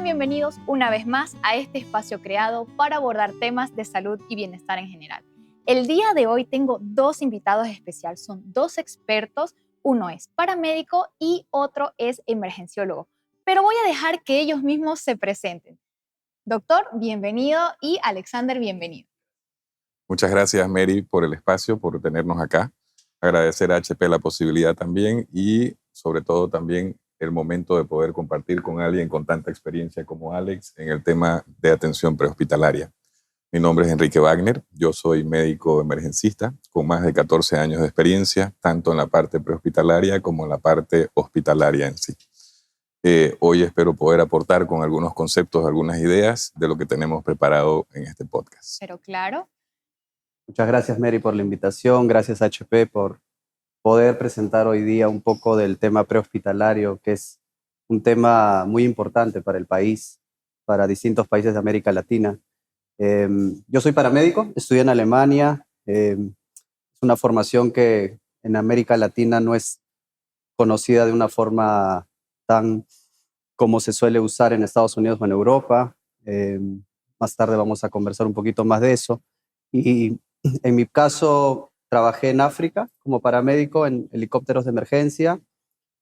bienvenidos una vez más a este espacio creado para abordar temas de salud y bienestar en general. El día de hoy tengo dos invitados especiales, son dos expertos, uno es paramédico y otro es emergenciólogo, pero voy a dejar que ellos mismos se presenten. Doctor, bienvenido, y Alexander, bienvenido. Muchas gracias, Mary, por el espacio, por tenernos acá. Agradecer a HP la posibilidad también y sobre todo también el momento de poder compartir con alguien con tanta experiencia como Alex en el tema de atención prehospitalaria. Mi nombre es Enrique Wagner, yo soy médico emergencista con más de 14 años de experiencia, tanto en la parte prehospitalaria como en la parte hospitalaria en sí. Hoy espero poder aportar con algunos conceptos, algunas ideas de lo que tenemos preparado en este podcast. Pero claro. Muchas gracias, Mary, por la invitación. Gracias, HP, por poder presentar hoy día un poco del tema prehospitalario, que es un tema muy importante para el país, para distintos países de América Latina. Yo soy paramédico, estudié en Alemania. Es una formación que en América Latina no es conocida de una forma tan como se suele usar en Estados Unidos o en Europa. Más tarde vamos a conversar un poquito más de eso. Y en mi caso, trabajé en África como paramédico en helicópteros de emergencia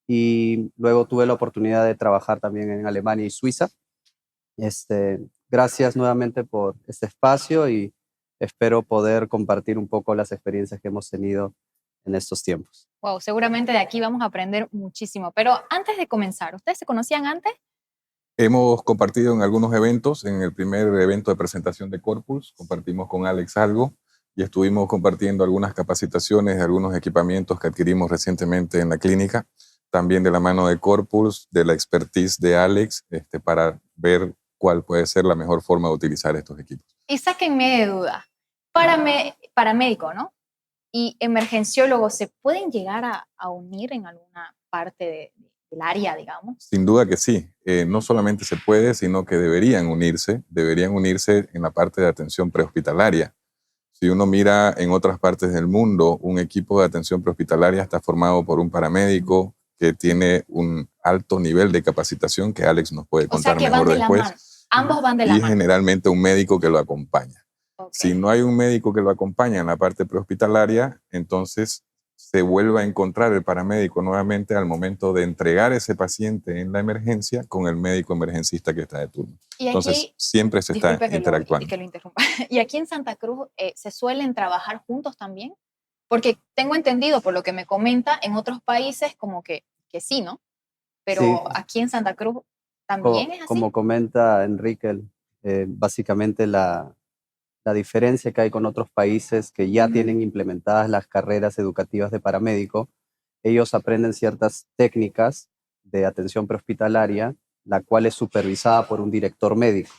y luego tuve la oportunidad de trabajar también en Alemania y Suiza. Gracias nuevamente por este espacio y espero poder compartir un poco las experiencias que hemos tenido en estos tiempos. Wow, seguramente de aquí vamos a aprender muchísimo. Pero antes de comenzar, ¿ustedes se conocían antes? Hemos compartido en algunos eventos, en el primer evento de presentación de Corpus, compartimos con Alex algo y estuvimos compartiendo algunas capacitaciones de algunos equipamientos que adquirimos recientemente en la clínica, también de la mano de Corpus, de la expertise de Alex, para ver cuál puede ser la mejor forma de utilizar estos equipos. Y sáquenme de duda, paramédico, ¿no? Y emergenciólogo, ¿se pueden llegar a unir en alguna parte del área, digamos? Sin duda que sí. No solamente se puede, sino que deberían unirse en la parte de atención prehospitalaria. Si uno mira en otras partes del mundo, un equipo de atención prehospitalaria está formado por un paramédico que tiene un alto nivel de capacitación, que Alex nos puede contar mejor después. Ambos van de la mano. Y generalmente un médico que lo acompaña. Okay. Si no hay un médico que lo acompaña en la parte prehospitalaria, entonces se vuelve a encontrar el paramédico nuevamente al momento de entregar ese paciente en la emergencia con el médico emergencista que está de turno. Y entonces aquí, siempre se está interactuando. Que lo interrumpa. Y aquí en Santa Cruz se suelen trabajar juntos también, porque tengo entendido por lo que me comenta en otros países como que sí, ¿no? Pero sí. Aquí en Santa Cruz también es así. Como comenta Enrique, básicamente la diferencia que hay con otros países que ya tienen implementadas las carreras educativas de paramédico, ellos aprenden ciertas técnicas de atención prehospitalaria, la cual es supervisada por un director médico.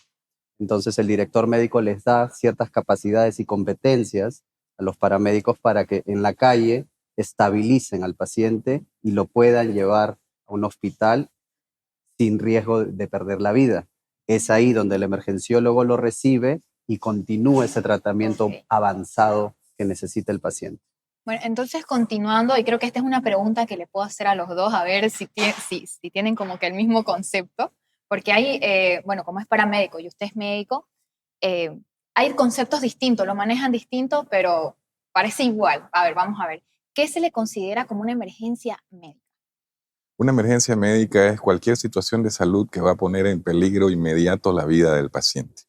Entonces el director médico les da ciertas capacidades y competencias a los paramédicos para que en la calle estabilicen al paciente y lo puedan llevar a un hospital sin riesgo de perder la vida. Es ahí donde el emergenciólogo lo recibe y continúa ese tratamiento avanzado que necesita el paciente. Bueno, entonces continuando, y creo que esta es una pregunta que le puedo hacer a los dos, a ver si tienen como que el mismo concepto, porque hay, bueno, como es paramédico y usted es médico, hay conceptos distintos, lo manejan distinto, pero parece igual. A ver, vamos a ver. ¿Qué se le considera como una emergencia médica? Una emergencia médica es cualquier situación de salud que va a poner en peligro inmediato la vida del paciente.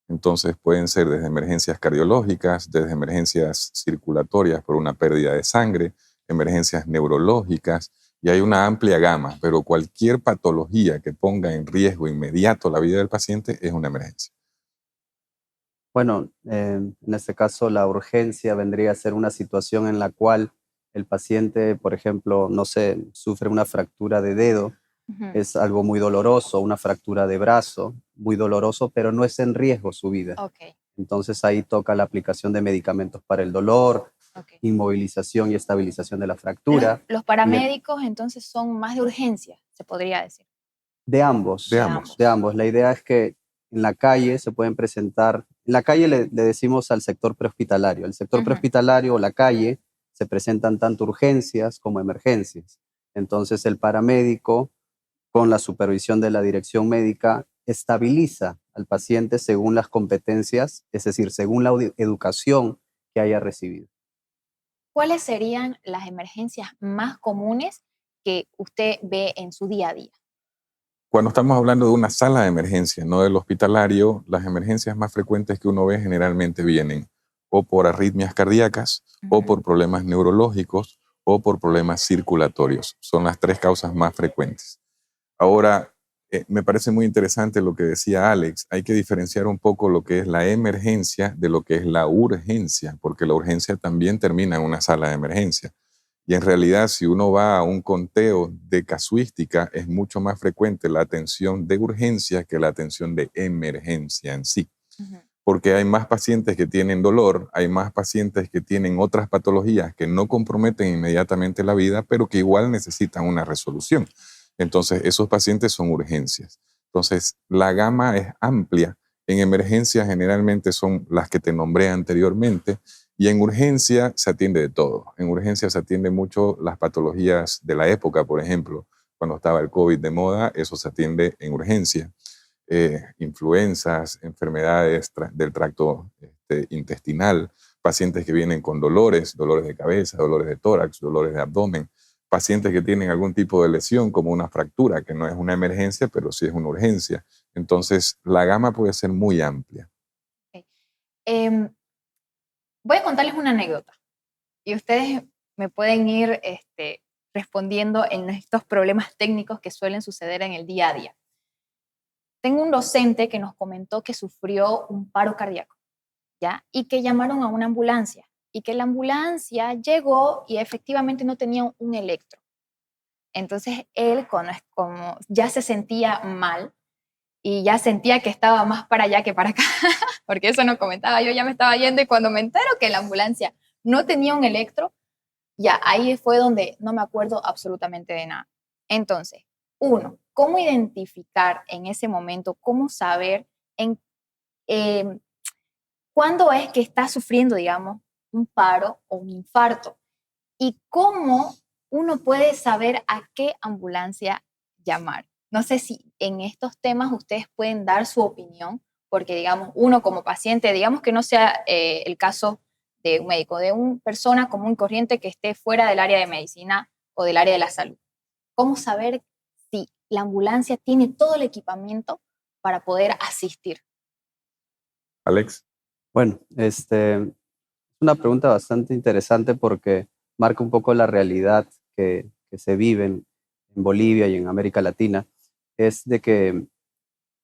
Entonces pueden ser desde emergencias cardiológicas, desde emergencias circulatorias por una pérdida de sangre, emergencias neurológicas, y hay una amplia gama, pero cualquier patología que ponga en riesgo inmediato la vida del paciente es una emergencia. Bueno, en este caso la urgencia vendría a ser una situación en la cual el paciente, por ejemplo, no sé, sufre una fractura de dedo, es algo muy doloroso, una fractura de brazo, muy doloroso, pero no es en riesgo su vida. Okay. Entonces ahí toca la aplicación de medicamentos para el dolor, inmovilización y estabilización de la fractura. Los paramédicos entonces son más de urgencia, se podría decir. De ambos. La idea es que en la calle se pueden presentar, en la calle le decimos al sector prehospitalario. El sector prehospitalario o la calle se presentan tanto urgencias como emergencias. Entonces el paramédico, con la supervisión de la dirección médica, estabiliza al paciente según las competencias, es decir, según la educación que haya recibido. ¿Cuáles serían las emergencias más comunes que usted ve en su día a día? Cuando estamos hablando de una sala de emergencia, no del hospitalario, las emergencias más frecuentes que uno ve generalmente vienen o por arritmias cardíacas, o por problemas neurológicos, o por problemas circulatorios. Son las 3 causas más frecuentes. Ahora, me parece muy interesante lo que decía Alex. Hay que diferenciar un poco lo que es la emergencia de lo que es la urgencia, porque la urgencia también termina en una sala de emergencia. Y en realidad, si uno va a un conteo de casuística, es mucho más frecuente la atención de urgencia que la atención de emergencia en sí. Porque hay más pacientes que tienen dolor, hay más pacientes que tienen otras patologías que no comprometen inmediatamente la vida, pero que igual necesitan una resolución. Entonces, esos pacientes son urgencias. Entonces, la gama es amplia. En emergencia generalmente son las que te nombré anteriormente, y en urgencia se atiende de todo. En urgencia se atiende mucho las patologías de la época, por ejemplo, cuando estaba el COVID de moda, eso se atiende en urgencia. Influencias, enfermedades del tracto intestinal, pacientes que vienen con dolores de cabeza, dolores de tórax, dolores de abdomen, pacientes que tienen algún tipo de lesión como una fractura, que no es una emergencia, pero sí es una urgencia. Entonces, la gama puede ser muy amplia. Okay. Voy a contarles una anécdota y ustedes me pueden ir respondiendo en estos problemas técnicos que suelen suceder en el día a día. Tengo un docente que nos comentó que sufrió un paro cardíaco, ¿ya? Y que llamaron a una ambulancia y que la ambulancia llegó y efectivamente no tenía un electro. Entonces él, como ya se sentía mal y ya sentía que estaba más para allá que para acá, porque eso no comentaba, yo ya me estaba yendo y cuando me entero que la ambulancia no tenía un electro, ya ahí fue donde no me acuerdo absolutamente de nada. Entonces, uno, ¿cómo identificar en ese momento, cómo saber cuándo es que está sufriendo, digamos, un paro o un infarto? Y cómo uno puede saber a qué ambulancia llamar. No sé si en estos temas ustedes pueden dar su opinión, porque digamos, uno como paciente, digamos que no sea el caso de un médico, de una persona común y corriente que esté fuera del área de medicina o del área de la salud. ¿Cómo saber si la ambulancia tiene todo el equipamiento para poder asistir? Alex. Bueno, es una pregunta bastante interesante porque marca un poco la realidad que se vive en Bolivia y en América Latina. Es de que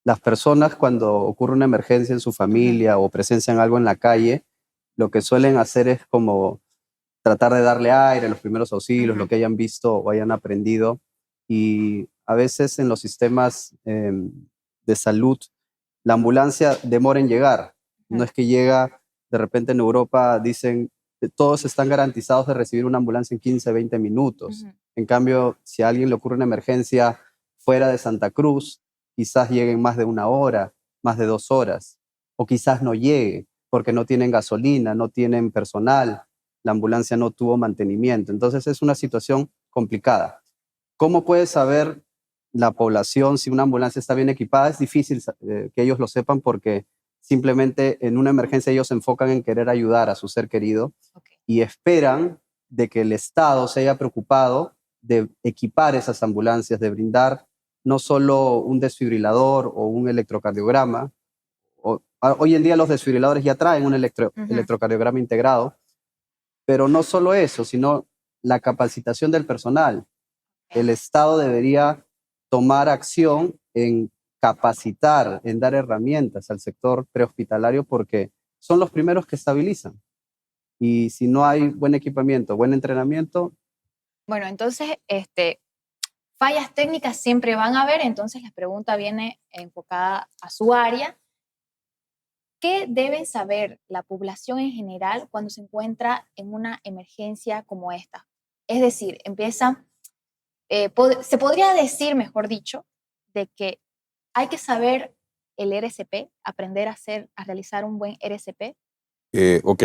las personas cuando ocurre una emergencia en su familia o presencian algo en la calle, lo que suelen hacer es como tratar de darle aire, los primeros auxilios, lo que hayan visto o hayan aprendido. Y a veces en los sistemas de salud, la ambulancia demora en llegar. No es que llega, de repente en Europa dicen, todos están garantizados de recibir una ambulancia en 15, 20 minutos. En cambio, si a alguien le ocurre una emergencia fuera de Santa Cruz, quizás lleguen más de 1 hora, más de 2 horas, o quizás no llegue porque no tienen gasolina, no tienen personal, la ambulancia no tuvo mantenimiento. Entonces es una situación complicada. ¿Cómo puede saber la población si una ambulancia está bien equipada? Es difícil que ellos lo sepan porque simplemente en una emergencia ellos se enfocan en querer ayudar a su ser querido y esperan de que el Estado se haya preocupado de equipar esas ambulancias, de brindar no solo un desfibrilador o un electrocardiograma. Hoy en día los desfibriladores ya traen un electrocardiograma integrado, pero no solo eso, sino la capacitación del personal. El Estado debería tomar acción en capacitar, en dar herramientas al sector prehospitalario porque son los primeros que estabilizan. Y si no hay buen equipamiento, buen entrenamiento. Bueno, entonces, fallas técnicas siempre van a haber, entonces la pregunta viene enfocada a su área. ¿Qué debe saber la población en general cuando se encuentra en una emergencia como esta? Es decir, se podría decir, mejor dicho, de que hay que saber el RCP, aprender a realizar un buen RCP. Ok,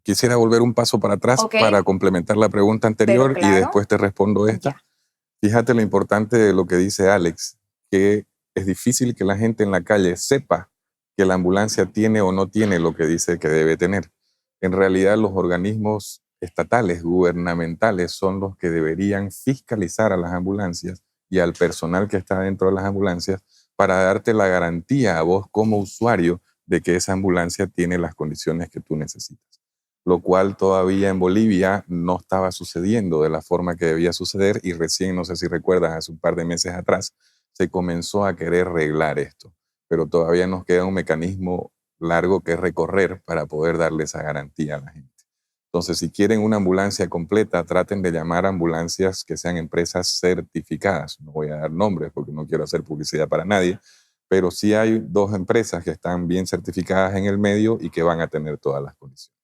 quisiera volver un paso para atrás para complementar la pregunta anterior y después te respondo esta. Ya. Fíjate lo importante de lo que dice Alex, que es difícil que la gente en la calle sepa que la ambulancia tiene o no tiene lo que dice que debe tener. En realidad, los organismos estatales, gubernamentales, son los que deberían fiscalizar a las ambulancias y al personal que está dentro de las ambulancias para darte la garantía a vos como usuario de que esa ambulancia tiene las condiciones que tú necesitas. Lo cual todavía en Bolivia no estaba sucediendo de la forma que debía suceder y recién, no sé si recuerdas, hace un par de meses atrás, se comenzó a querer arreglar esto, pero todavía nos queda un mecanismo largo que recorrer para poder darle esa garantía a la gente. Entonces, si quieren una ambulancia completa, traten de llamar ambulancias que sean empresas certificadas. No voy a dar nombres porque no quiero hacer publicidad para nadie, pero sí hay 2 empresas que están bien certificadas en el medio y que van a tener todas las condiciones.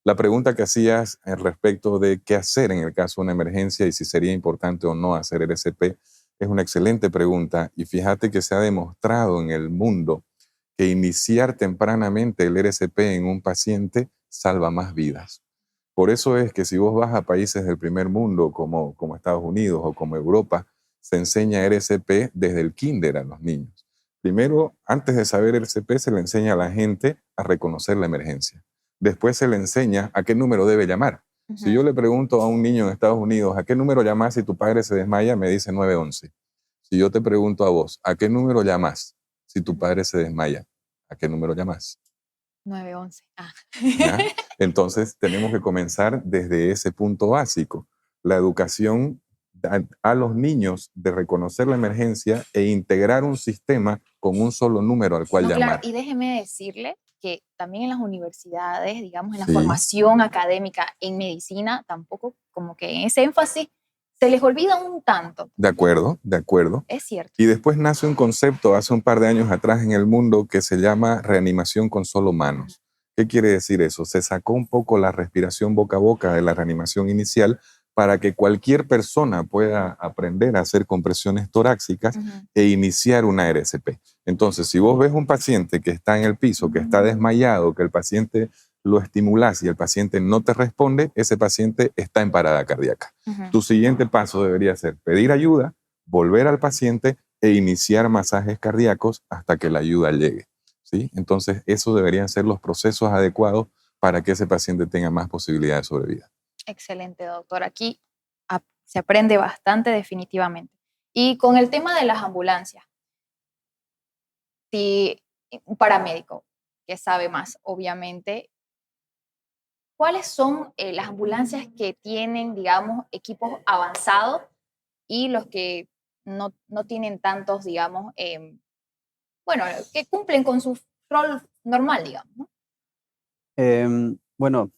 La pregunta que hacías respecto de qué hacer en el caso de una emergencia y si sería importante o no hacer el RCP es una excelente pregunta, y fíjate que se ha demostrado en el mundo que iniciar tempranamente el RCP en un paciente salva más vidas. Por eso es que si vos vas a países del primer mundo como Estados Unidos o como Europa, se enseña RCP desde el kinder a los niños. Primero, antes de saber RCP, se le enseña a la gente a reconocer la emergencia. Después se le enseña a qué número debe llamar. Si yo le pregunto a un niño en Estados Unidos, ¿a qué número llamas si tu padre se desmaya? Me dice 911. Si yo te pregunto a vos, ¿a qué número llamas si tu padre se desmaya? ¿A qué número llamas? 911. Ah. ¿Ya? Entonces tenemos que comenzar desde ese punto básico. La educación a los niños de reconocer la emergencia e integrar un sistema con un solo número al cual No, claro, llamar. y déjeme decirle que también en las universidades, digamos, en la Sí, formación académica en medicina, tampoco como que ese énfasis se les olvida un tanto. de acuerdo, de acuerdo. Es cierto. Y después nace un concepto hace un par de años atrás en el mundo que se llama reanimación con solo manos. ¿Qué quiere decir eso? Se sacó un poco la respiración boca a boca de la reanimación inicial para que cualquier persona pueda aprender a hacer compresiones torácicas e iniciar una RCP. Entonces, si vos ves un paciente que está en el piso, que está desmayado, que el paciente lo estimulás y el paciente no te responde, ese paciente está en parada cardíaca. Tu siguiente paso debería ser pedir ayuda, volver al paciente e iniciar masajes cardíacos hasta que la ayuda llegue, ¿sí? Entonces, esos deberían ser los procesos adecuados para que ese paciente tenga más posibilidades de sobrevida. Excelente, doctor. Aquí se aprende bastante definitivamente. Y con el tema de las ambulancias, si un paramédico que sabe más, obviamente, ¿cuáles son las ambulancias que tienen, digamos, equipos avanzados y los que no tienen tantos, digamos, bueno, que cumplen con su rol normal, digamos, ¿no? Bueno,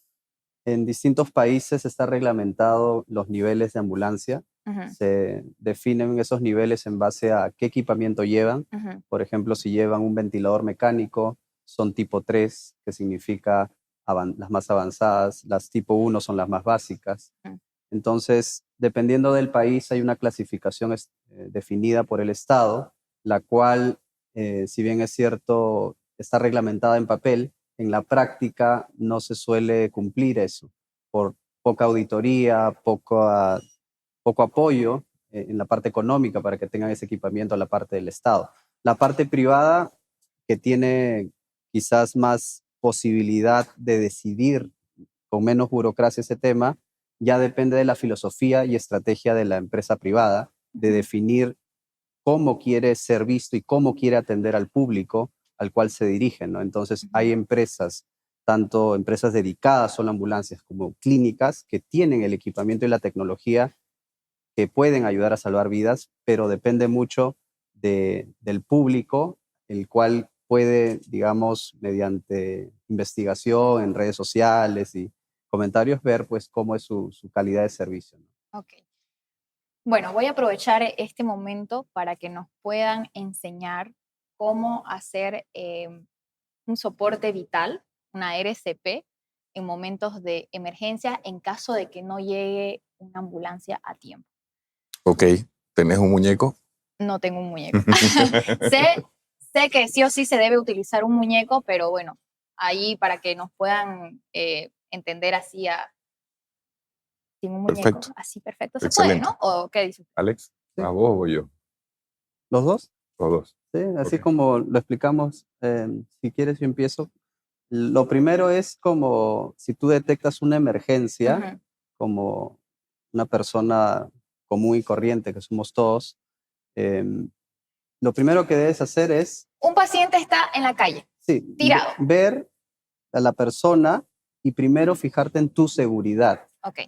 en distintos países está reglamentado los niveles de ambulancia. Ujú, Se definen esos niveles en base a qué equipamiento llevan. ujú, Por ejemplo, si llevan un ventilador mecánico, son tipo 3, que significa las más avanzadas. Las tipo 1 son las más básicas. ujú. Entonces, dependiendo del país, hay una clasificación definida por el Estado, la cual, si bien es cierto, está reglamentada en papel, en la práctica no se suele cumplir eso por poca auditoría, poco apoyo en la parte económica para que tengan ese equipamiento a la parte del Estado. La parte privada, que tiene quizás más posibilidad de decidir con menos burocracia ese tema, ya depende de la filosofía y estrategia de la empresa privada, de definir cómo quiere ser visto y cómo quiere atender al público al cual se dirigen, ¿no? Entonces, hay empresas, tanto empresas dedicadas solo a ambulancias como clínicas, que tienen el equipamiento y la tecnología que pueden ayudar a salvar vidas, pero depende mucho del público, el cual puede, digamos, mediante investigación en redes sociales y comentarios, ver pues cómo es su calidad de servicio, ¿no? Ok. Bueno, voy a aprovechar este momento para que nos puedan enseñar cómo hacer un soporte vital, una RCP, en momentos de emergencia en caso de que no llegue una ambulancia a tiempo. Ok, ¿tenés un muñeco? No tengo un muñeco. sé, sé que sí o sí se debe utilizar un muñeco, pero bueno, ahí para que nos puedan entender así sin un muñeco, Perfecto, así perfecto, se puede, excelente. ¿no? ¿O qué dices? Alex, ¿Sí? ¿a vos o yo? ¿Los dos? Los dos. Sí, así Ok. como lo explicamos, si quieres yo empiezo. Lo primero es como si tú detectas una emergencia, Ujú. como una persona común y corriente que somos todos, em, lo primero que debes hacer es, Un paciente está en la calle, sí, tirado. ver a la persona y primero fijarte en tu seguridad. Ok.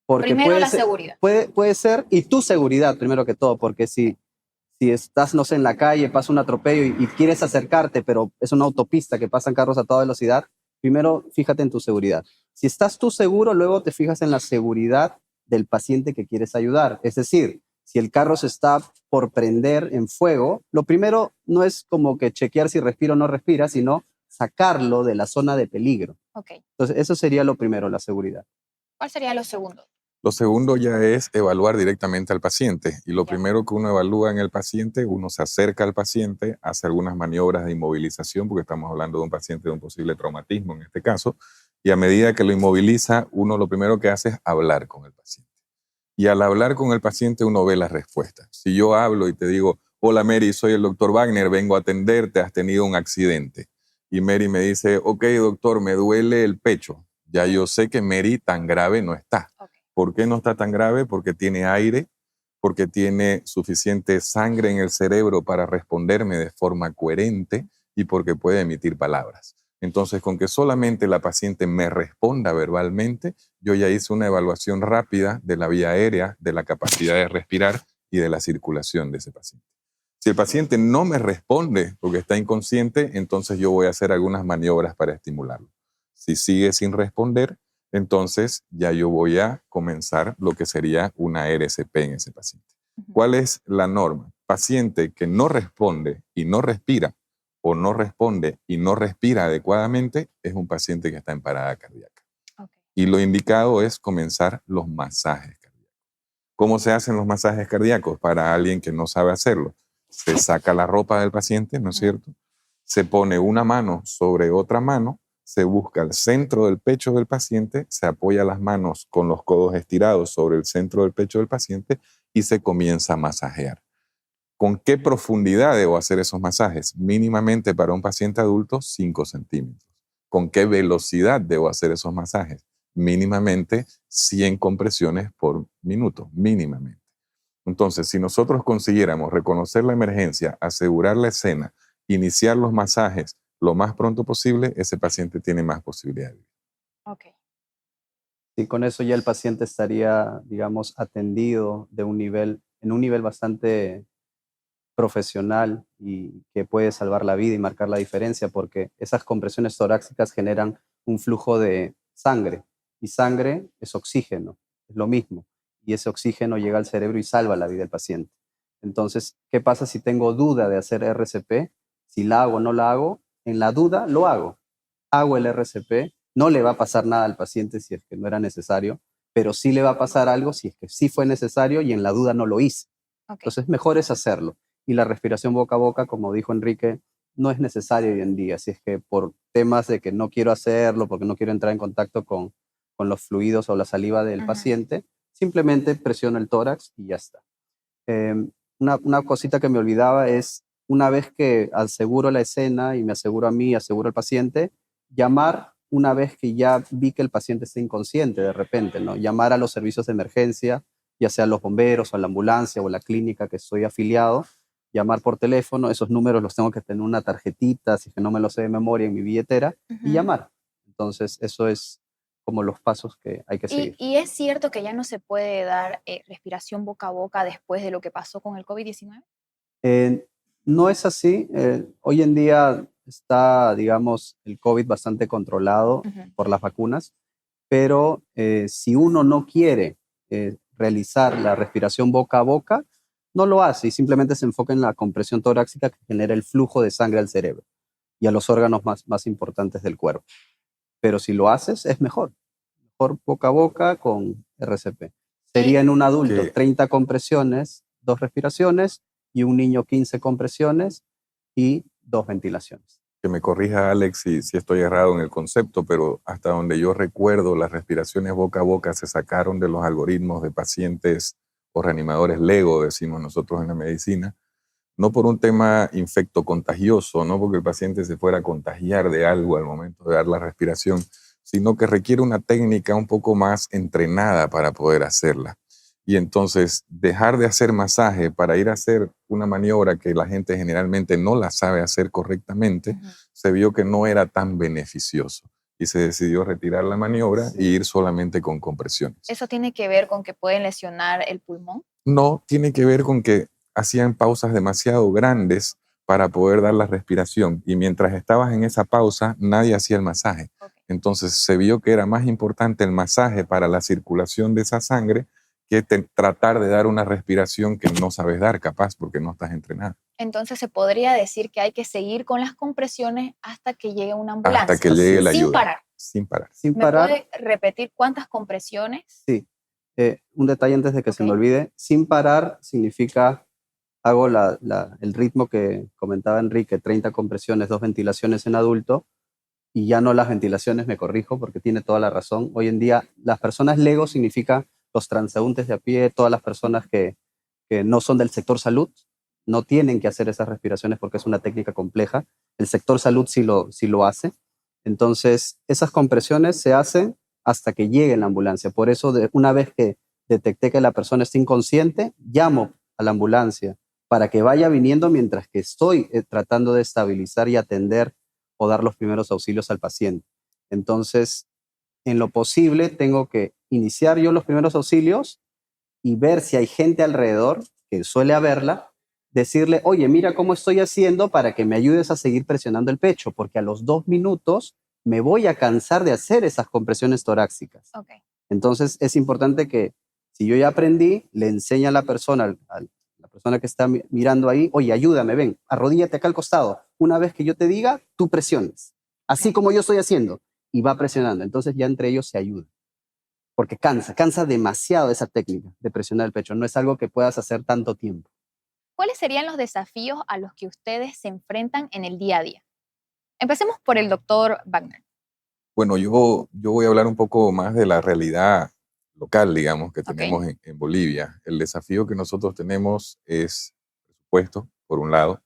Porque Primero la seguridad. puede ser, y tu seguridad primero que todo, porque si estás, no sé, en la calle, pasa un atropello y quieres acercarte, pero es una autopista que pasan carros a toda velocidad, primero fíjate en tu seguridad. Si estás tú seguro, luego te fijas en la seguridad del paciente que quieres ayudar. Es decir, si el carro se está por prender en fuego, lo primero no es como que chequear si respira o no respira, sino sacarlo de la zona de peligro. Ok. Entonces, eso sería lo primero, la seguridad. ¿Cuál sería lo segundo? Lo segundo ya es evaluar directamente al paciente. Y lo Ya. primero que uno evalúa en el paciente, uno se acerca al paciente, hace algunas maniobras de inmovilización, porque estamos hablando de un paciente de un posible traumatismo en este caso, y a medida que lo inmoviliza, uno lo primero que hace es hablar con el paciente. Y al hablar con el paciente uno ve las respuestas. Si yo hablo y te digo, hola Mary, soy el doctor Wagner, vengo a atenderte, has tenido un accidente. Y Mary me dice, ok doctor, me duele el pecho. Ya yo sé que Mary tan grave no está. Ok. ¿Por qué no está tan grave? Porque tiene aire, porque tiene suficiente sangre en el cerebro para responderme de forma coherente y porque puede emitir palabras. Entonces, con que solamente la paciente me responda verbalmente, yo ya hice una evaluación rápida de la vía aérea, de la capacidad de respirar y de la circulación de ese paciente. Si el paciente no me responde porque está inconsciente, entonces yo voy a hacer algunas maniobras para estimularlo. Si sigue sin responder, entonces ya yo voy a comenzar lo que sería una RCP en ese paciente. Ujú. ¿Cuál es la norma? Paciente que no responde y no respira o no responde y no respira adecuadamente es un paciente que está en parada cardíaca. Ok. Y lo indicado es comenzar los masajes cardíacos. ¿Cómo se hacen los masajes cardíacos para alguien que no sabe hacerlo? Se saca la ropa del paciente, ¿no es cierto? Se pone una mano sobre otra mano, se busca el centro del pecho del paciente, se apoya las manos con los codos estirados sobre el centro del pecho del paciente y se comienza a masajear. ¿Con qué profundidad debo hacer esos masajes? Mínimamente para un paciente adulto, 5 centímetros. ¿Con qué velocidad debo hacer esos masajes? Mínimamente 100 compresiones por minuto, mínimamente. Entonces, si nosotros consiguiéramos reconocer la emergencia, asegurar la escena, iniciar los masajes lo más pronto posible, ese paciente tiene más posibilidades. Ok. Y con eso ya el paciente estaría, digamos, atendido en un nivel bastante profesional y que puede salvar la vida y marcar la diferencia, porque esas compresiones torácicas generan un flujo de sangre y sangre es oxígeno, es lo mismo, y ese oxígeno llega al cerebro y salva la vida del paciente. Entonces, ¿qué pasa si tengo duda de hacer RCP? Si la hago o no la hago, en la duda lo hago el RCP, no le va a pasar nada al paciente si es que no era necesario, pero sí le va a pasar algo si es que sí fue necesario y en la duda no lo hice. Ok. Entonces, mejor es hacerlo. Y la respiración boca a boca, como dijo Enrique, no es necesaria hoy en día. Si es que por temas de que no quiero hacerlo, porque no quiero entrar en contacto con los fluidos o la saliva del Ujú. paciente, simplemente presiono el tórax y ya está. Una cosita que me olvidaba es, una vez que aseguro la escena y me aseguro a mí, aseguro al paciente, llamar una vez que ya vi que el paciente está inconsciente de repente, ¿no? Llamar a los servicios de emergencia, ya sea los bomberos o la ambulancia o la clínica que estoy afiliado, llamar por teléfono, esos números los tengo que tener en una tarjetita, si es que no me lo sé de memoria en mi billetera, y Ujú. llamar. Entonces, eso es como los pasos que hay que seguir. Y es cierto que ya no se puede dar respiración boca a boca después de lo que pasó con el COVID-19. Eh, no es así. Hoy en día está, digamos, el COVID bastante controlado Ujú. por las vacunas, pero si uno no quiere realizar la respiración boca a boca, no lo hace y simplemente se enfoca en la compresión torácica que genera el flujo de sangre al cerebro y a los órganos más importantes del cuerpo. Pero si lo haces, es mejor. Mejor boca a boca con RCP. Y Sería en un adulto Que 30 compresiones, 2 respiraciones, y un niño 15 compresiones y 2 ventilaciones. que me corrija Alex si estoy errado en el concepto, pero hasta donde yo recuerdo, las respiraciones boca a boca se sacaron de los algoritmos de pacientes o reanimadores Lego, decimos nosotros en la medicina, no por un tema infectocontagioso, no porque el paciente se fuera a contagiar de algo al momento de dar la respiración, sino que requiere una técnica un poco más entrenada para poder hacerla. Y entonces dejar de hacer masaje para ir a hacer una maniobra que la gente generalmente no la sabe hacer correctamente, se vio que no era tan beneficioso y se decidió retirar la maniobra y ir solamente con compresiones. ¿Eso tiene que ver con que pueden lesionar el pulmón? No, tiene que ver con que hacían pausas demasiado grandes para poder dar la respiración y mientras estabas en esa pausa nadie hacía el masaje. Okay. Entonces se vio que era más importante el masaje para la circulación de esa sangre que tratar de dar una respiración que no sabes dar, capaz, porque no estás entrenado. Entonces se podría decir que hay que seguir con las compresiones hasta que llegue una Hasta ambulancia. que llegue la Sin ayuda. parar. Sin parar. Sin ¿Me parar. puede repetir cuántas compresiones? Sí. Un detalle antes de que se me Ok. olvide. Sin parar significa, hago el ritmo que comentaba Enrique, 30 compresiones, 2 ventilaciones en adulto, y ya no las ventilaciones, me corrijo porque tiene toda la razón. Hoy en día las personas LEGO significa los transeúntes de a pie, todas las personas que no son del sector salud, no tienen que hacer esas respiraciones porque es una técnica compleja. El sector salud sí lo hace. Entonces, esas compresiones se hacen hasta que llegue la ambulancia. Por eso, una vez que detecté que la persona está inconsciente, llamo a la ambulancia para que vaya viniendo mientras que estoy tratando de estabilizar y atender o dar los primeros auxilios al paciente. Entonces, en lo posible, tengo que iniciar yo los primeros auxilios y ver si hay gente alrededor, que suele haberla, decirle, oye, mira cómo estoy haciendo para que me ayudes a seguir presionando el pecho, porque a los 2 minutos me voy a cansar de hacer esas compresiones torácicas. Okay. Entonces es importante que si yo ya aprendí, le enseñe a la persona, la persona que está mirando ahí, oye, ayúdame, ven, arrodíllate acá al costado. Una vez que yo te diga, tú presiones, así como yo estoy haciendo, y va presionando. Entonces ya entre ellos se ayuda. Porque cansa demasiado esa técnica de presionar el pecho. No es algo que puedas hacer tanto tiempo. ¿Cuáles serían los desafíos a los que ustedes se enfrentan en el día a día? Empecemos por el doctor Wagner. Bueno, yo voy a hablar un poco más de la realidad local, digamos, que Ok. tenemos en Bolivia. El desafío que nosotros tenemos es presupuesto, por un lado.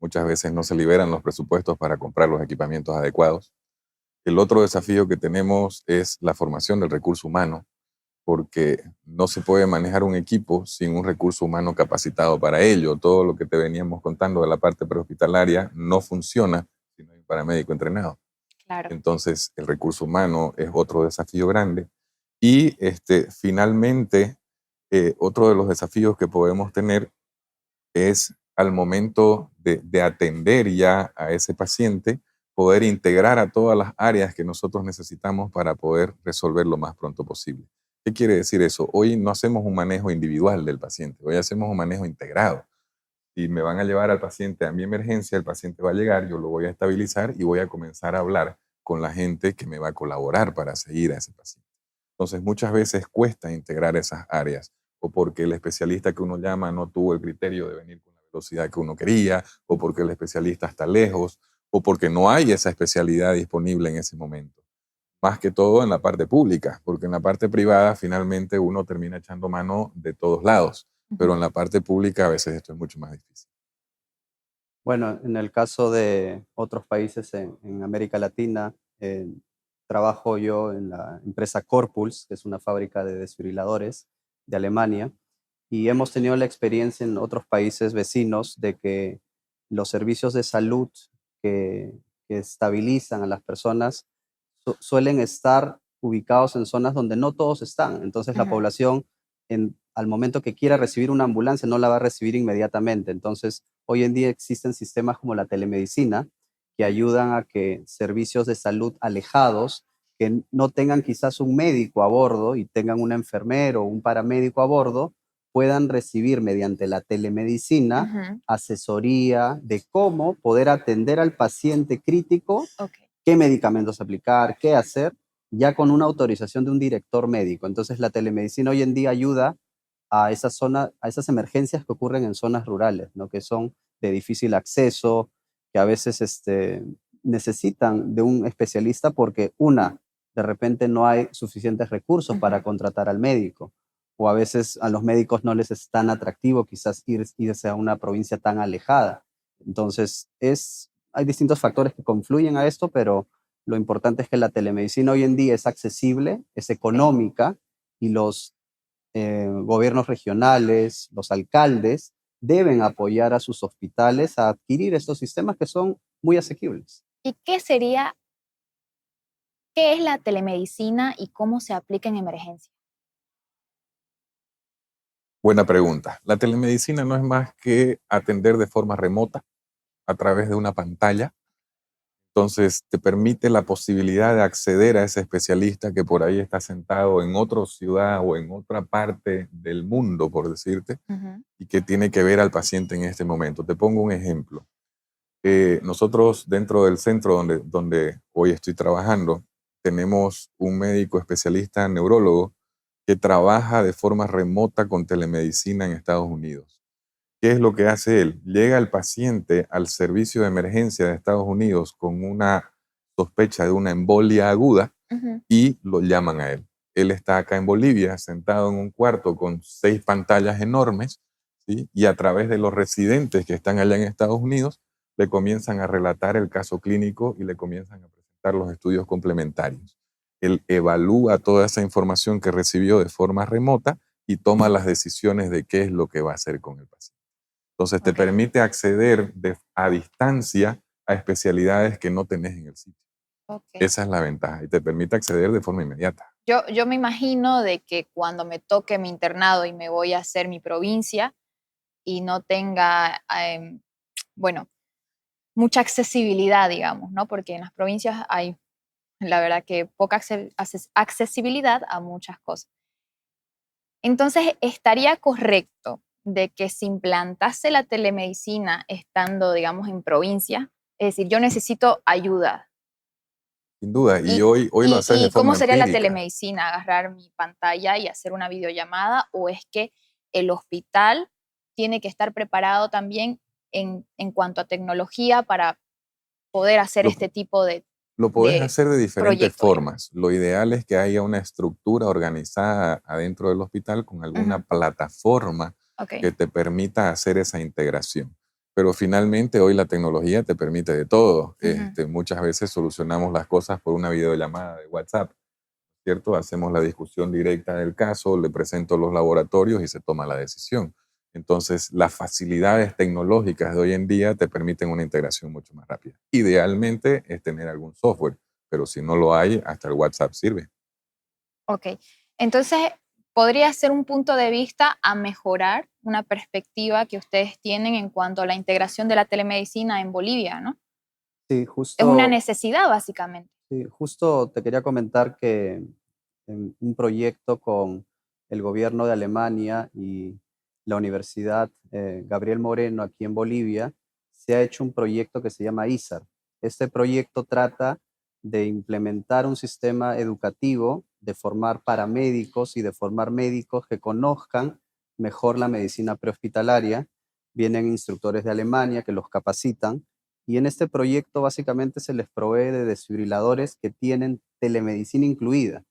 Muchas veces no se liberan los presupuestos para comprar los equipamientos adecuados. El otro desafío que tenemos es la formación del recurso humano, porque no se puede manejar un equipo sin un recurso humano capacitado para ello. Todo lo que te veníamos contando de la parte prehospitalaria no funciona si no hay un paramédico entrenado. Claro. Entonces, el recurso humano es otro desafío grande. Y finalmente, otro de los desafíos que podemos tener es al momento de atender ya a ese paciente, poder integrar a todas las áreas que nosotros necesitamos para poder resolver lo más pronto posible. ¿Qué quiere decir eso? Hoy no hacemos un manejo individual del paciente, hoy hacemos un manejo integrado. Si me van a llevar al paciente a mi emergencia, el paciente va a llegar, yo lo voy a estabilizar y voy a comenzar a hablar con la gente que me va a colaborar para seguir a ese paciente. Entonces, muchas veces cuesta integrar esas áreas, o porque el especialista que uno llama no tuvo el criterio de venir con la velocidad que uno quería, o porque el especialista está lejos, o porque no hay esa especialidad disponible en ese momento. Más que todo en la parte pública, porque en la parte privada finalmente uno termina echando mano de todos lados, pero en la parte pública a veces esto es mucho más difícil. Bueno, en el caso de otros países en América Latina, trabajo yo en la empresa Corpuls, que es una fábrica de desfibriladores de Alemania, y hemos tenido la experiencia en otros países vecinos de que los servicios de salud que estabilizan a las personas suelen estar ubicados en zonas donde no todos están. Entonces la población al momento que quiera recibir una ambulancia no la va a recibir inmediatamente. Entonces hoy en día existen sistemas como la telemedicina que ayudan a que servicios de salud alejados que no tengan quizás un médico a bordo y tengan un enfermero o un paramédico a bordo, puedan recibir mediante la telemedicina asesoría de cómo poder atender al paciente crítico, Okay. qué medicamentos aplicar, qué hacer, ya con una autorización de un director médico. Entonces la telemedicina hoy en día ayuda a esas zonas, a esas emergencias que ocurren en zonas rurales, ¿no? Que son de difícil acceso, que a veces necesitan de un especialista porque de repente no hay suficientes recursos para contratar al médico, o a veces a los médicos no les es tan atractivo quizás irse a una provincia tan alejada. Entonces, hay distintos factores que confluyen a esto, pero lo importante es que la telemedicina hoy en día es accesible, es económica y los gobiernos regionales, los alcaldes, deben apoyar a sus hospitales a adquirir estos sistemas que son muy asequibles. ¿Y qué es la telemedicina y cómo se aplica en emergencia? Buena pregunta. La telemedicina no es más que atender de forma remota a través de una pantalla. Entonces, te permite la posibilidad de acceder a ese especialista que por ahí está sentado en otra ciudad o en otra parte del mundo, por decirte, Ujú. y que tiene que ver al paciente en este momento. Te pongo un ejemplo. Nosotros dentro del centro donde hoy estoy trabajando, tenemos un médico especialista neurólogo que trabaja de forma remota con telemedicina en Estados Unidos. ¿Qué es lo que hace él? Llega el paciente al servicio de emergencia de Estados Unidos con una sospecha de una embolia aguda Ujú. y lo llaman a él. Él está acá en Bolivia, sentado en un cuarto con 6 pantallas enormes, ¿sí? Y a través de los residentes que están allá en Estados Unidos, le comienzan a relatar el caso clínico y le comienzan a presentar los estudios complementarios. Él evalúa toda esa información que recibió de forma remota y toma las decisiones de qué es lo que va a hacer con el paciente. Entonces te Ok, permite acceder a distancia a especialidades que no tenés en el sitio. ok. Esa es la ventaja y te permite acceder de forma inmediata. Yo me imagino de que cuando me toque mi internado y me voy a hacer mi provincia y no tenga, bueno, mucha accesibilidad, digamos, ¿no? Porque en las provincias hay, la verdad, que poca accesibilidad a muchas cosas. Entonces, estaría correcto de que se implantase la telemedicina estando, digamos, en provincia. Es decir, yo necesito ayuda. Sin duda, y ¿Y, hoy lo haces de cómo forma sería la empírica. telemedicina? ¿Agarrar mi pantalla y hacer una videollamada? ¿O es que el hospital tiene que estar preparado también en cuanto a tecnología para poder hacer Lo, este tipo lo podés de hacer de diferentes proyecto, digamos? formas. Lo ideal es que haya una estructura organizada adentro del hospital con alguna Ujú. plataforma Ok. que te permita hacer esa integración. Pero finalmente hoy la tecnología te permite de todo. Ujú. Muchas veces solucionamos las cosas por una videollamada de WhatsApp, ¿cierto? Hacemos la discusión directa del caso, le presento los laboratorios y se toma la decisión. Entonces, las facilidades tecnológicas de hoy en día te permiten una integración mucho más rápida. Idealmente es tener algún software, pero si no lo hay, hasta el WhatsApp sirve. Ok. Entonces, podría ser un punto de vista a mejorar una perspectiva que ustedes tienen en cuanto a la integración de la telemedicina en Bolivia, ¿no? Sí, Es una justo, necesidad, básicamente. sí, justo te quería comentar que en un proyecto con el gobierno de Alemania y la Universidad Gabriel Moreno aquí en Bolivia, se ha hecho un proyecto que se llama ISAR. Este proyecto trata de implementar un sistema educativo, de formar paramédicos y de formar médicos que conozcan mejor la medicina prehospitalaria. Vienen instructores de Alemania que los capacitan y en este proyecto básicamente se les provee de desfibriladores que tienen telemedicina incluida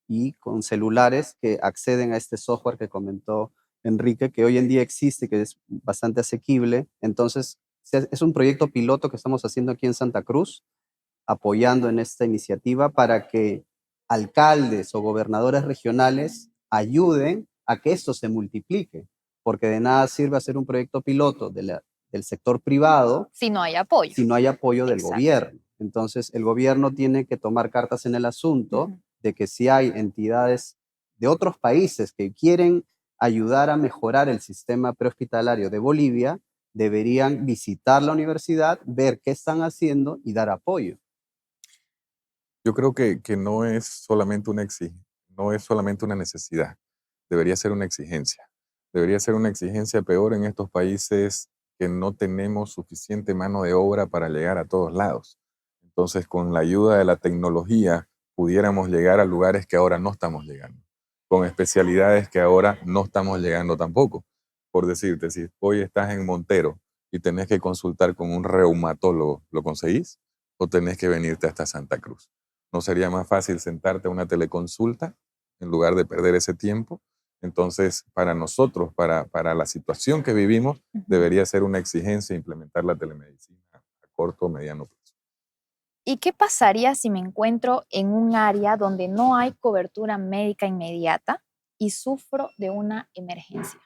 y con celulares que acceden a este software que comentó Enrique, que hoy en día existe, que es bastante asequible. Entonces, es un proyecto piloto que estamos haciendo aquí en Santa Cruz, apoyando en esta iniciativa para que alcaldes o gobernadores regionales ayuden a que esto se multiplique, porque de nada sirve hacer un proyecto piloto del sector privado Si no hay apoyo. si no hay apoyo del Exacto. gobierno. Entonces, el gobierno tiene que tomar cartas en el asunto Ujú. de que si hay entidades de otros países que quieren ayudar a mejorar el sistema prehospitalario de Bolivia, deberían visitar la universidad, ver qué están haciendo y dar apoyo. Yo creo que no es solamente no es solamente una necesidad, debería ser una exigencia. Debería ser una exigencia peor en estos países que no tenemos suficiente mano de obra para llegar a todos lados. Entonces, con la ayuda de la tecnología, pudiéramos llegar a lugares que ahora no estamos llegando, con especialidades que ahora no estamos llegando tampoco. Por decirte, si hoy estás en Montero y tenés que consultar con un reumatólogo, ¿lo conseguís? ¿O tenés que venirte hasta Santa Cruz? ¿No sería más fácil sentarte a una teleconsulta en lugar de perder ese tiempo? Entonces, para nosotros, para la situación que vivimos, debería ser una exigencia implementar la telemedicina a corto o mediano plazo. ¿Y qué pasaría si me encuentro en un área donde no hay cobertura médica inmediata y sufro de una emergencia?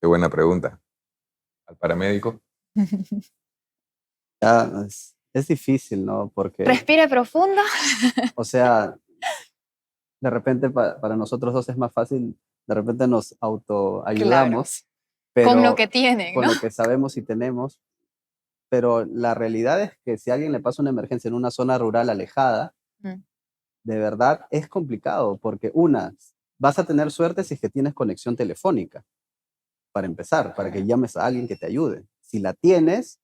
Qué buena pregunta. ¿Al paramédico? Es difícil, ¿no? Porque, Respire profundo. o sea, de repente para nosotros dos es más fácil, de repente nos Claro, autoayudamos, con lo pero que tienen, con ¿no? lo que sabemos y tenemos, pero la realidad es que si a alguien le pasa una emergencia en una zona rural alejada, Mm, de verdad es complicado, porque vas a tener suerte si es que tienes conexión telefónica, para empezar, para que llames a alguien que te ayude. Si la tienes,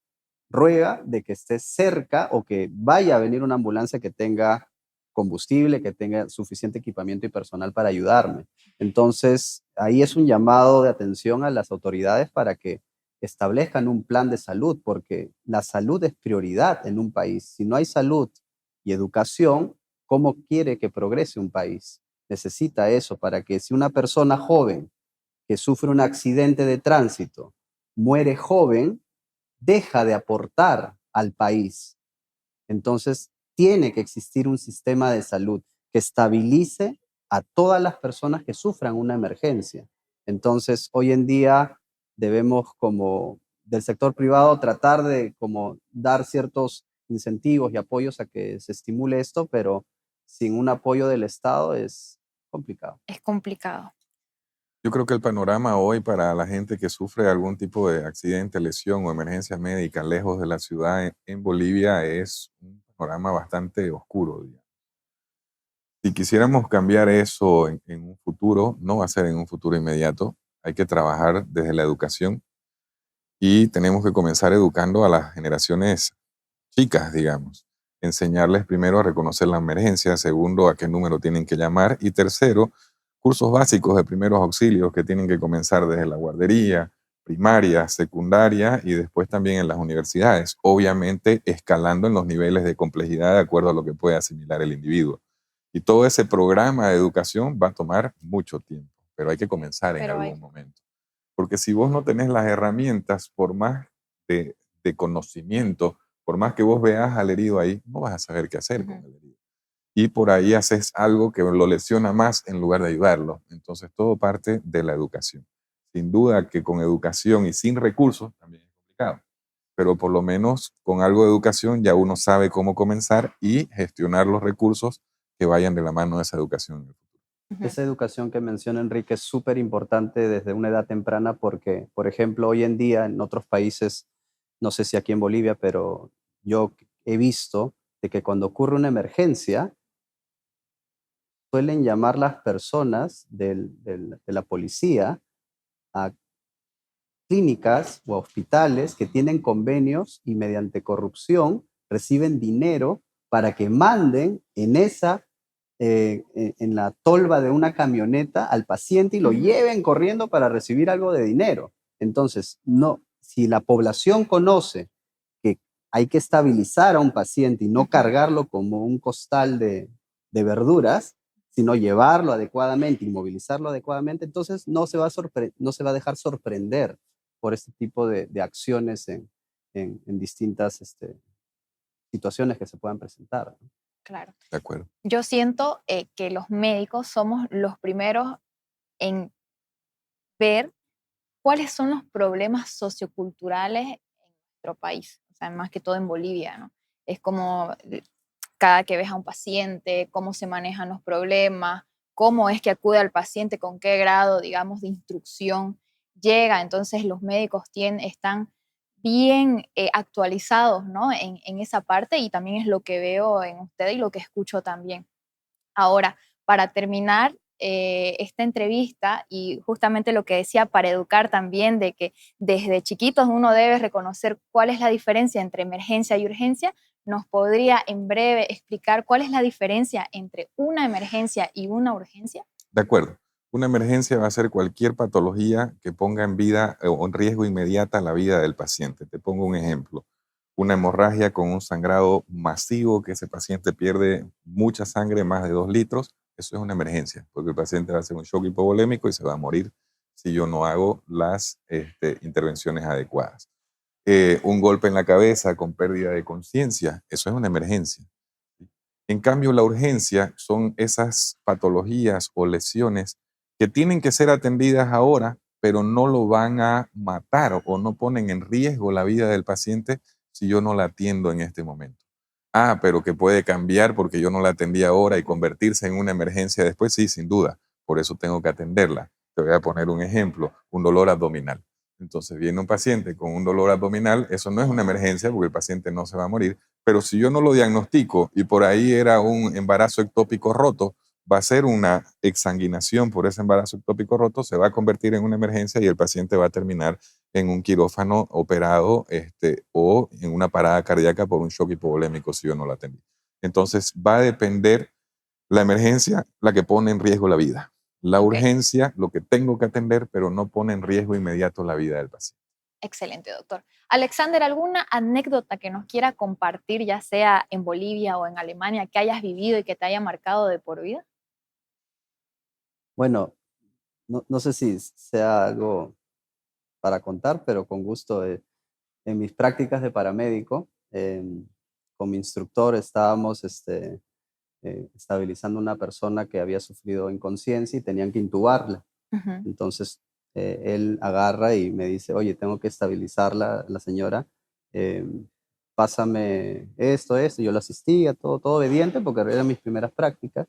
ruega de que estés cerca o que vaya a venir una ambulancia que tenga combustible, que tenga suficiente equipamiento y personal para ayudarme. Entonces, ahí es un llamado de atención a las autoridades para que establezcan un plan de salud, porque la salud es prioridad en un país. Si no hay salud y educación, ¿cómo quiere que progrese un país? Necesita eso para que si una persona joven que sufre un accidente de tránsito muere joven, deja de aportar al país. Entonces, tiene que existir un sistema de salud que estabilice a todas las personas que sufran una emergencia. Entonces, hoy en día debemos, como del sector privado, tratar de como dar ciertos incentivos y apoyos a que se estimule esto, pero sin un apoyo del Estado es complicado. es complicado. Yo creo que el panorama hoy para la gente que sufre algún tipo de accidente, lesión o emergencia médica lejos de la ciudad en Bolivia es un panorama bastante oscuro, digamos. Si quisiéramos cambiar eso en un futuro, no va a ser en un futuro inmediato, hay que trabajar desde la educación y tenemos que comenzar educando a las generaciones chicas, digamos. Enseñarles primero a reconocer la emergencia, segundo a qué número tienen que llamar y tercero, cursos básicos de primeros auxilios que tienen que comenzar desde la guardería, primaria, secundaria y después también en las universidades, obviamente escalando en los niveles de complejidad de acuerdo a lo que puede asimilar el individuo. Y todo ese programa de educación va a tomar mucho tiempo, pero hay que comenzar en Pero hay, algún momento. Porque si vos no tenés las herramientas, por más de conocimiento, por más que vos veas al herido ahí, no vas a saber qué hacer con el herido. Y por ahí haces algo que lo lesiona más en lugar de ayudarlo. Entonces todo parte de la educación. Sin duda que con educación y sin recursos también es complicado, pero por lo menos con algo de educación ya uno sabe cómo comenzar y gestionar los recursos que vayan de la mano de esa educación en el futuro. Esa educación que menciona Enrique es súper importante desde una edad temprana porque, por ejemplo, hoy en día en otros países, no sé si aquí en Bolivia, pero yo he visto de que cuando ocurre una emergencia, suelen llamar las personas de la policía a clínicas o a hospitales que tienen convenios y mediante corrupción reciben dinero para que manden en la tolva de una camioneta al paciente y lo lleven corriendo para recibir algo de dinero. Entonces, no, si la población conoce que hay que estabilizar a un paciente y no cargarlo como un costal de verduras, sino llevarlo adecuadamente, inmovilizarlo adecuadamente, entonces no se va a dejar sorprender por este tipo de acciones en distintas situaciones que se puedan presentar, ¿no? claro. ¿De acuerdo? Yo siento que los médicos somos los primeros en ver cuáles son los problemas socioculturales en nuestro país, o sea, más que todo en Bolivia, ¿no? Es como cada que ves a un paciente, cómo se manejan los problemas, cómo es que acude al paciente, con qué grado, digamos, de instrucción llega. Entonces los médicos están bien actualizados, ¿no? En esa parte y también es lo que veo en usted y lo que escucho también. Ahora, para terminar esta entrevista y justamente lo que decía, para educar también de que desde chiquitos uno debe reconocer cuál es la diferencia entre emergencia y urgencia, ¿nos podría en breve explicar cuál es la diferencia entre una emergencia y una urgencia? De acuerdo. Una emergencia va a ser cualquier patología que ponga en vida o en riesgo inmediata la vida del paciente. Te pongo un ejemplo. Una hemorragia con un sangrado masivo, que ese paciente pierde mucha sangre, más de 2 litros, Eso es una emergencia, porque el paciente va a hacer un shock hipovolémico y se va a morir si yo no hago las intervenciones adecuadas. Un golpe en la cabeza con pérdida de conciencia, eso es una emergencia. En cambio, la urgencia son esas patologías o lesiones que tienen que ser atendidas ahora, pero no lo van a matar o no ponen en riesgo la vida del paciente si yo no la atiendo en este momento. Pero que puede cambiar porque yo no la atendí ahora y convertirse en una emergencia después, sí, sin duda. Por eso tengo que atenderla. Te voy a poner un ejemplo, un dolor abdominal. Entonces viene un paciente con un dolor abdominal, eso no es una emergencia porque el paciente no se va a morir, pero si yo no lo diagnostico y por ahí era un embarazo ectópico roto, va a ser una exsanguinación por ese embarazo ectópico roto, se va a convertir en una emergencia y el paciente va a terminar en un quirófano operado o en una parada cardíaca por un shock hipovolémico si yo no lo atendí. Entonces va a depender la emergencia la que pone en riesgo la vida. La urgencia, lo que tengo que atender, pero no pone en riesgo inmediato la vida del paciente. Excelente, doctor. Alexander, ¿alguna anécdota que nos quiera compartir, ya sea en Bolivia o en Alemania, que hayas vivido y que te haya marcado de por vida? Bueno, no sé si sea algo para contar, pero con gusto. En mis prácticas de paramédico, con mi instructor estábamos estabilizando una persona que había sufrido inconsciencia y tenían que intubarla. Ujú. Entonces, él agarra y me dice, oye, tengo que estabilizarla, la señora, eh, pásame esto, esto. Yo lo asistía, todo obediente, porque eran mis primeras prácticas.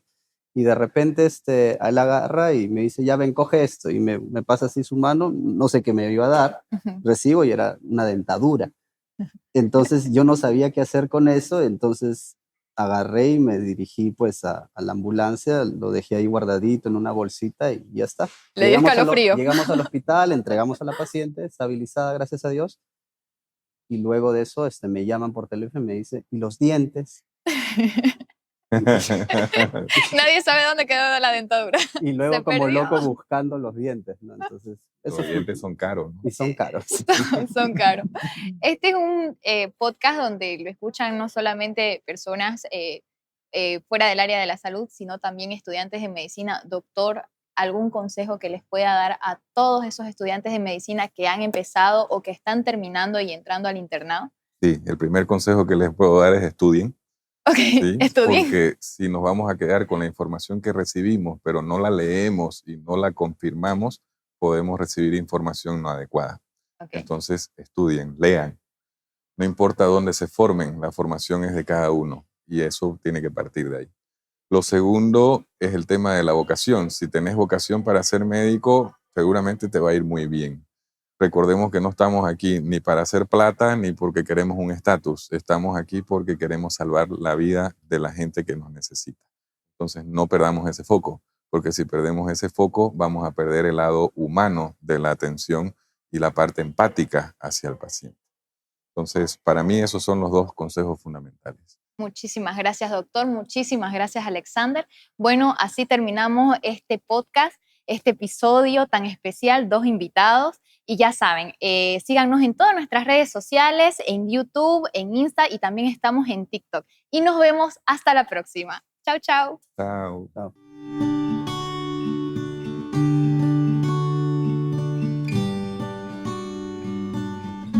Y de repente él agarra y me dice, ya ven, coge esto. Y me pasa así su mano, no sé qué me iba a dar. Ujú. Recibo y era una dentadura. Entonces yo no sabía qué hacer con eso, entonces agarré y me dirigí pues a la ambulancia, lo dejé ahí guardadito en una bolsita y ya está. Le dio escalofrío. Llegamos al hospital, entregamos a la paciente, estabilizada, gracias a Dios, y luego de eso me llaman por teléfono y me dice, ¿y los dientes? Nadie sabe dónde quedó la dentadura. Y Se luego como perdió. loco buscando los dientes, ¿no? Entonces, Los eso fue. dientes son caros, ¿no? Y son caros. Son caros. Este es un podcast donde lo escuchan no solamente personas fuera del área de la salud, sino también estudiantes de medicina. Doctor, ¿algún consejo que les pueda dar a todos esos estudiantes de medicina que han empezado o que están terminando y entrando al internado? Sí, el primer consejo que les puedo dar es estudien. Ok, ¿Sí? estudien. Porque si nos vamos a quedar con la información que recibimos, pero no la leemos y no la confirmamos, podemos recibir información no adecuada. Okay. Entonces, estudien, lean. No importa dónde se formen, la formación es de cada uno y eso tiene que partir de ahí. Lo segundo es el tema de la vocación. Si tenés vocación para ser médico, seguramente te va a ir muy bien. Recordemos que no estamos aquí ni para hacer plata ni porque queremos un estatus. Estamos aquí porque queremos salvar la vida de la gente que nos necesita. Entonces, no perdamos ese foco, porque si perdemos ese foco, vamos a perder el lado humano de la atención y la parte empática hacia el paciente. Entonces, para mí esos son los dos consejos fundamentales. Muchísimas gracias, doctor. Muchísimas gracias, Alexander. Bueno, así terminamos este podcast, este episodio tan especial, 2 invitados. Y ya saben, síganos en todas nuestras redes sociales, en YouTube, en Insta y también estamos en TikTok. Y nos vemos hasta la próxima. Chao, chao. Chao. Chao.